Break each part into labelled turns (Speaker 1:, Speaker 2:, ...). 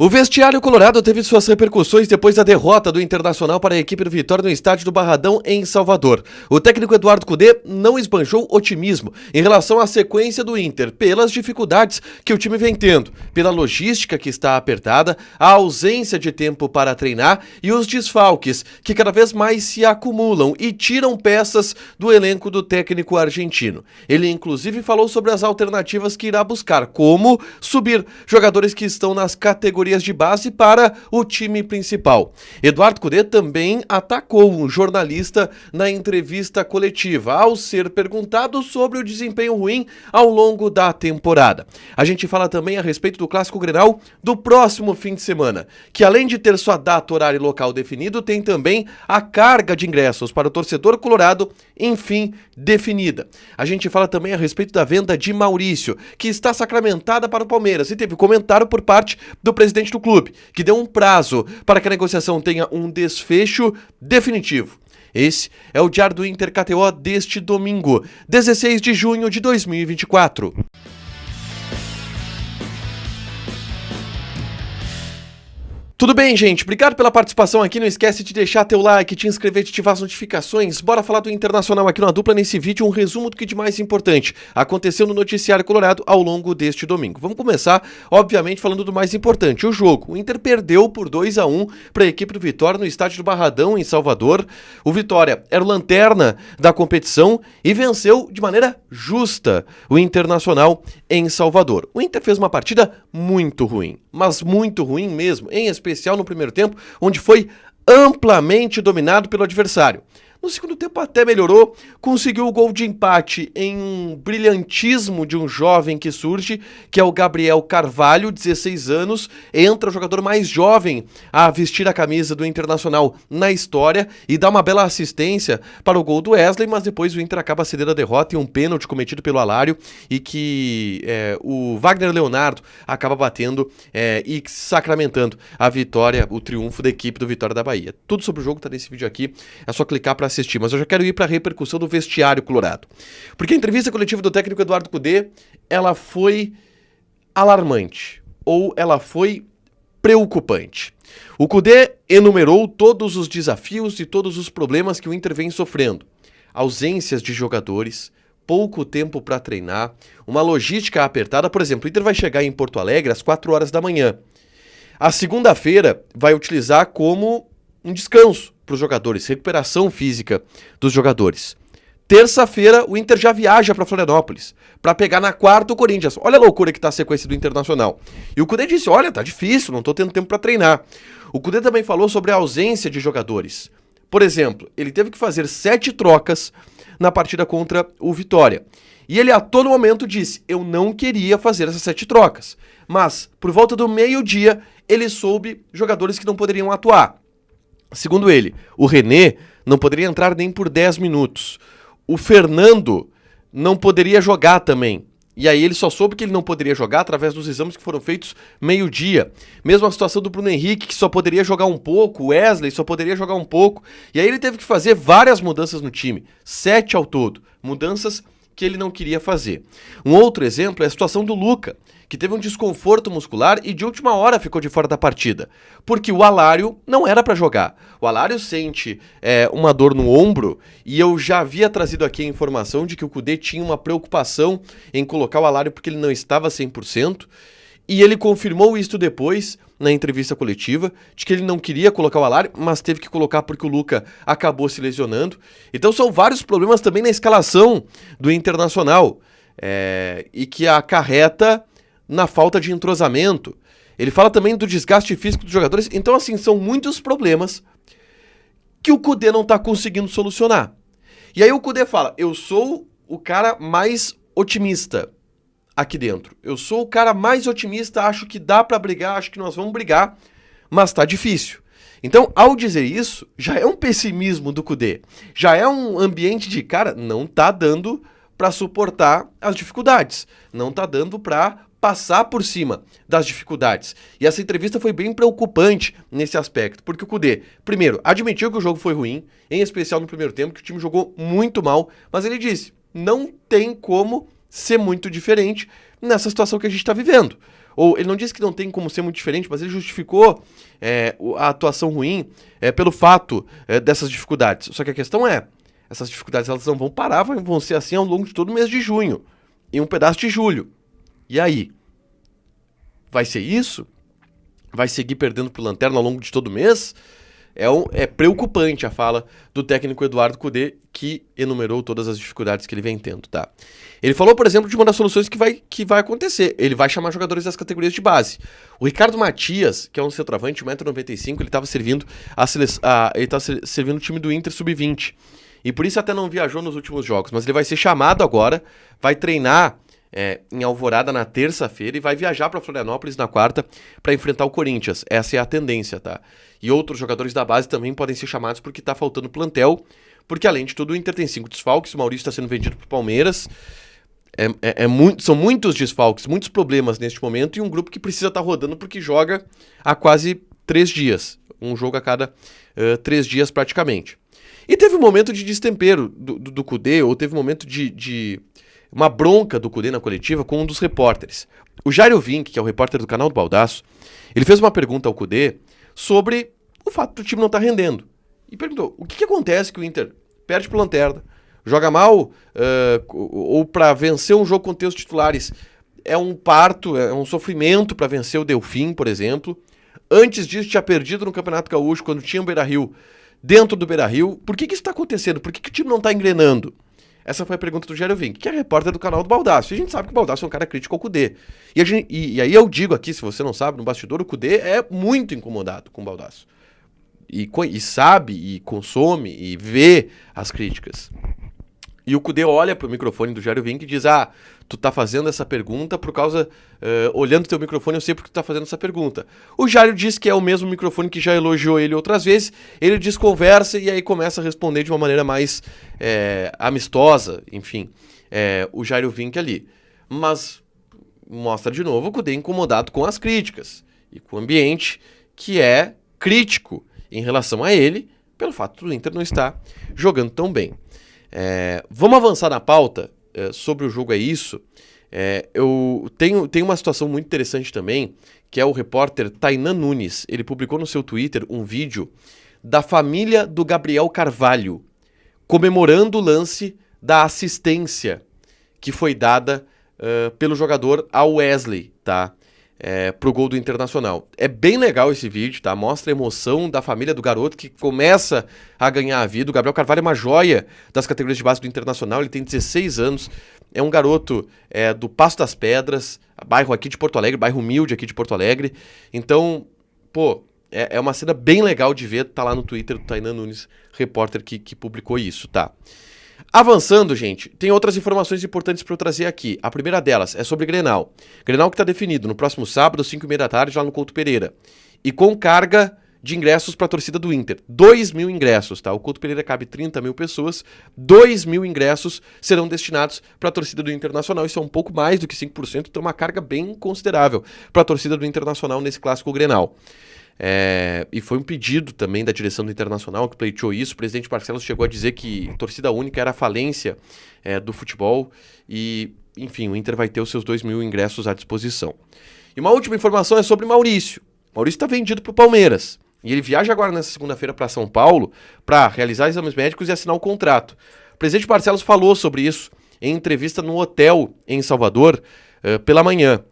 Speaker 1: O vestiário colorado teve suas repercussões depois da derrota do Internacional para a equipe do Vitória no estádio do Barradão, em Salvador. O técnico Eduardo Cudê não esbanjou otimismo em relação à sequência do Inter, pelas dificuldades que o time vem tendo, pela logística que está apertada, a ausência de tempo para treinar e os desfalques que cada vez mais se acumulam e tiram peças do elenco do técnico argentino. Ele inclusive falou sobre as alternativas que irá buscar, como subir jogadores que estão nas categorias de base para o time principal. Eduardo Cudê também atacou um jornalista na entrevista coletiva, ao ser perguntado sobre o desempenho ruim ao longo da temporada. A gente fala também a respeito do Clássico Grenal do próximo fim de semana, que além de ter sua data, horário e local definido, tem também a carga de ingressos para o torcedor colorado, enfim, definida. A gente fala também a respeito da venda de Maurício, que está sacramentada para o Palmeiras, e teve comentário por parte do presidente do clube, que deu um prazo para que a negociação tenha um desfecho definitivo. Esse é o Diário do Inter KTO deste domingo, 16 de junho de 2024. Tudo bem, gente? Obrigado pela participação aqui. Não esquece de deixar teu like, te inscrever, de ativar as notificações. Bora falar do Internacional aqui na dupla nesse vídeo. Um resumo do que de mais importante aconteceu no noticiário colorado ao longo deste domingo. Vamos começar, obviamente, falando do mais importante, o jogo. O Inter perdeu por 2-1 para a equipe do Vitória no estádio do Barradão, em Salvador. O Vitória era o lanterna da competição e venceu de maneira justa o Internacional em Salvador. O Inter fez uma partida muito ruim, mas muito ruim mesmo, em especial no primeiro tempo, onde foi amplamente dominado pelo adversário. No segundo tempo até melhorou, conseguiu o gol de empate em um brilhantismo de um jovem que surge, que é o Gabriel Carvalho, 16 anos, entra o jogador mais jovem a vestir a camisa do Internacional na história e dá uma bela assistência para o gol do Wesley, mas depois o Inter acaba cedendo a derrota e um pênalti cometido pelo Alário e que o Wagner Leonardo acaba batendo e sacramentando a vitória, o triunfo da equipe do Vitória da Bahia. Tudo sobre o jogo está nesse vídeo aqui, é só clicar para assistir, mas eu já quero ir para a repercussão do vestiário colorado. Porque a entrevista coletiva do técnico Eduardo Cudê, ela foi alarmante, ou ela foi preocupante. O Cudê enumerou todos os desafios e todos os problemas que o Inter vem sofrendo. Ausências de jogadores, pouco tempo para treinar, uma logística apertada. Por exemplo, o Inter vai chegar em Porto Alegre às 4 horas da manhã. A segunda-feira vai utilizar como um descanso para os jogadores, recuperação física dos jogadores. Terça-feira, o Inter já viaja para Florianópolis, para pegar na quarta o Corinthians. Olha a loucura que está a sequência do Internacional. E o Cudê disse, olha, tá difícil, não estou tendo tempo para treinar. O Cudê também falou sobre a ausência de jogadores. Por exemplo, ele teve que fazer 7 trocas na partida contra o Vitória. E ele a todo momento disse, eu não queria fazer essas 7 trocas. Mas, por volta do meio-dia, ele soube jogadores que não poderiam atuar. Segundo ele, o René não poderia entrar nem por 10 minutos. O Fernando não poderia jogar também. E aí ele só soube que ele não poderia jogar através dos exames que foram feitos meio-dia. Mesmo a situação do Bruno Henrique, que só poderia jogar um pouco, o Wesley só poderia jogar um pouco. E aí ele teve que fazer várias mudanças no time. 7 ao todo. Mudanças que ele não queria fazer. Um outro exemplo é a situação do Luca, que teve um desconforto muscular e de última hora ficou de fora da partida, porque o Alário não era para jogar. O Alário sente uma dor no ombro e eu já havia trazido aqui a informação de que o Cudê tinha uma preocupação em colocar o Alário porque ele não estava 100%, e ele confirmou isso depois na entrevista coletiva, de que ele não queria colocar o Alário, mas teve que colocar porque o Luca acabou se lesionando. Então são vários problemas também na escalação do Internacional, e que acarreta na falta de entrosamento. Ele fala também do desgaste físico dos jogadores. Então, assim, são muitos problemas que o Cudê não está conseguindo solucionar. E aí o Cudê fala, eu sou o cara mais otimista aqui dentro. Eu sou o cara mais otimista, acho que dá pra brigar, acho que nós vamos brigar, mas tá difícil. Então, ao dizer isso, já é um pessimismo do Cudê. Já é um ambiente de, cara, não tá dando pra suportar as dificuldades. Não tá dando pra passar por cima das dificuldades. E essa entrevista foi bem preocupante nesse aspecto, porque o Cudê, primeiro, admitiu que o jogo foi ruim, em especial no primeiro tempo, que o time jogou muito mal, mas ele disse, não tem como ser muito diferente nessa situação que a gente está vivendo. ou ele não disse que não tem como ser muito diferente, mas ele justificou a atuação ruim pelo fato dessas dificuldades. Só que a questão essas dificuldades elas não vão parar, vão ser assim ao longo de todo o mês de junho e um pedaço de julho. E aí? Vai ser isso? Vai seguir perdendo pro Lanterna ao longo de todo o mês? É preocupante a fala do técnico Eduardo Cudê, que enumerou todas as dificuldades que ele vem tendo, tá? Ele falou, por exemplo, de uma das soluções que vai acontecer. Ele vai chamar jogadores das categorias de base. O Ricardo Matias, que é um centroavante, 1,95 m, ele estava servindo servindo o time do Inter Sub-20. E por isso até não viajou nos últimos jogos. Mas ele vai ser chamado agora, vai treinar em Alvorada na terça-feira e vai viajar para Florianópolis na quarta para enfrentar o Corinthians. Essa é a tendência, tá? E outros jogadores da base também podem ser chamados porque tá faltando plantel, porque além de tudo o Inter tem 5 desfalques, o Maurício está sendo vendido pro Palmeiras, são muitos desfalques, muitos problemas neste momento e um grupo que precisa estar rodando porque joga há quase 3 dias, um jogo a cada 3 dias praticamente. E teve um momento de destempero do Cudê, ou teve um momento de uma bronca do Cudê na coletiva com um dos repórteres. O Jairo Vink, que é o repórter do canal do Baldasso, ele fez uma pergunta ao Cudê sobre o fato do time não estar rendendo. E perguntou, o que acontece que o Inter perde pro Lanterna, joga mal, ou para vencer um jogo com teus titulares é um parto, é um sofrimento para vencer o Delfim, por exemplo. Antes disso tinha perdido no Campeonato Gaúcho quando tinha o Beira-Rio dentro do Beira-Rio. Por que isso está acontecendo? Por que o time não está engrenando? Essa foi a pergunta do Jairo Vink, que é repórter do canal do Baldasso. E a gente sabe que o Baldasso é um cara crítico ao Cudê. E aí eu digo aqui, se você não sabe, no bastidor, o Cudê é muito incomodado com o Baldasso. E sabe, e consome, e vê as críticas. E o Cudê olha pro microfone do Jairo Vink e diz, tu tá fazendo essa pergunta por causa... olhando teu microfone, eu sei porque tu tá fazendo essa pergunta. O Jairo diz que é o mesmo microfone que já elogiou ele outras vezes, ele desconversa e aí começa a responder de uma maneira mais amistosa, enfim, o Jairo Vink ali. Mas mostra de novo o Cudê incomodado com as críticas e com o ambiente que é crítico em relação a ele, pelo fato do Inter não estar jogando tão bem. Vamos avançar na pauta sobre o jogo, é isso. Eu tenho uma situação muito interessante também, que é o repórter Tainan Nunes. Ele publicou no seu Twitter um vídeo da família do Gabriel Carvalho, comemorando o lance da assistência que foi dada pelo jogador ao Wesley, tá? Pro gol do Internacional. É bem legal esse vídeo, tá? Mostra a emoção da família do garoto que começa a ganhar a vida. O Gabriel Carvalho é uma joia das categorias de base do Internacional, ele tem 16 anos, é um garoto do Passo das Pedras, bairro aqui de Porto Alegre, bairro humilde aqui de Porto Alegre. Então, é uma cena bem legal de ver, tá lá no Twitter do Tainan Nunes, repórter que publicou isso, tá? Avançando, gente, tem outras informações importantes para eu trazer aqui. A primeira delas é sobre Grenal. Grenal que está definido no próximo sábado, às 5h30 da tarde, lá no Couto Pereira. E com carga de ingressos para a torcida do Inter. 2.000 ingressos, tá? O Couto Pereira cabe 30.000 pessoas. 2.000 ingressos serão destinados para a torcida do Internacional. Isso é um pouco mais do que 5%, então uma carga bem considerável para a torcida do Internacional nesse clássico Grenal. E foi um pedido também da direção do Internacional que pleiteou isso. O presidente Barcelos chegou a dizer que torcida única era a falência do futebol e, enfim, o Inter vai ter os seus 2.000 ingressos à disposição. E uma última informação é sobre Maurício. Maurício está vendido para o Palmeiras e ele viaja agora nessa segunda-feira para São Paulo para realizar exames médicos e assinar o contrato. O presidente Barcelos falou sobre isso em entrevista no hotel em Salvador pela manhã.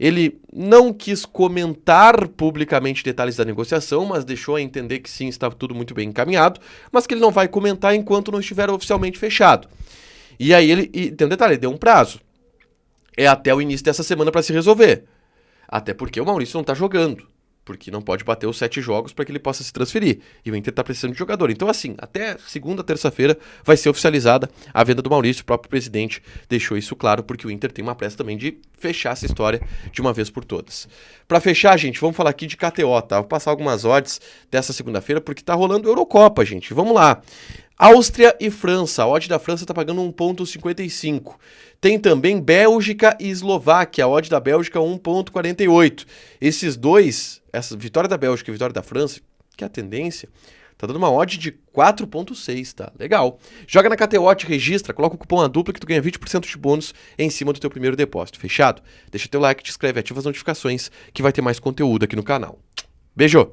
Speaker 1: Ele não quis comentar publicamente detalhes da negociação, mas deixou a entender que sim, estava tudo muito bem encaminhado, mas que ele não vai comentar enquanto não estiver oficialmente fechado. E aí tem um detalhe, ele deu um prazo. É até o início dessa semana para se resolver. Até porque o Maurício não está jogando, porque não pode bater os 7 jogos para que ele possa se transferir. E o Inter está precisando de jogador. Então assim, até segunda, terça-feira vai ser oficializada a venda do Maurício. O próprio presidente deixou isso claro, porque o Inter tem uma pressa também de fechar essa história de uma vez por todas. Para fechar, gente, vamos falar aqui de KTO, tá? Vou passar algumas odds dessa segunda-feira, porque tá rolando Eurocopa, gente. Vamos lá. Áustria e França. A odd da França tá pagando 1,55. Tem também Bélgica e Eslováquia. A odd da Bélgica 1,48. Esses dois, essa vitória da Bélgica e vitória da França, que é a tendência, Tá dando uma odd de 4.6, tá? Legal. Joga na KTO, te registra, coloca o cupom ADUPLA que tu ganha 20% de bônus em cima do teu primeiro depósito. Fechado? Deixa teu like, te inscreve, ativa as notificações que vai ter mais conteúdo aqui no canal. Beijo!